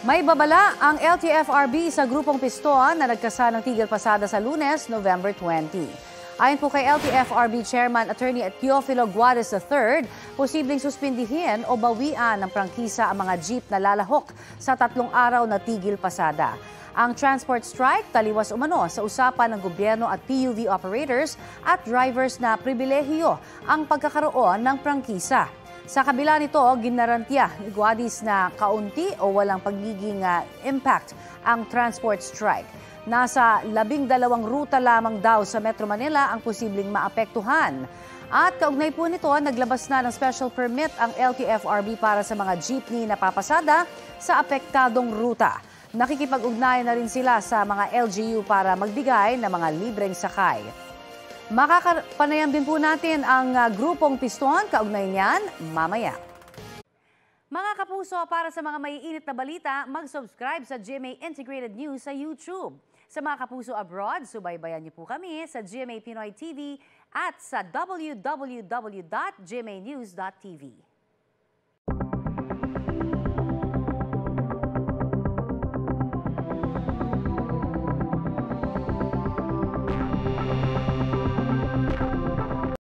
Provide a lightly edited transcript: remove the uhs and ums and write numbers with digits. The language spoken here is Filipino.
May babala ang LTFRB sa grupong piston na nagkasa ng tigil pasada sa Lunes, November 20. Ayon po kay LTFRB Chairman Attorney Teofilo Guares III, posibleng suspindihin o bawian ng prangkisa ang mga jeep na lalahok sa 3 araw na tigil pasada. Ang transport strike taliwas umano sa usapan ng gobyerno at PUV operators at drivers na pribilehiyo ang pagkakaroon ng prangkisa. Sa kabila nito, ginarantya ni Guares na kaunti o walang pagiging impact ang transport strike. Nasa 12 ruta lamang daw sa Metro Manila ang posibleng maapektuhan. At kaugnay po nito, naglabas na ng special permit ang LTFRB para sa mga jeepney na papasada sa apektadong ruta. Nakikipag-ugnayan na rin sila sa mga LGU para magbigay ng mga libreng sakay. Makakapanayam din po natin ang grupong piston, kaugnay niyan, mamaya. Mga kapuso, para sa mga maiinit na balita, mag-subscribe sa GMA Integrated News sa YouTube. Sa mga kapuso abroad, subaybayan niyo po kami sa GMA Pinoy TV at sa www.gmanews.tv.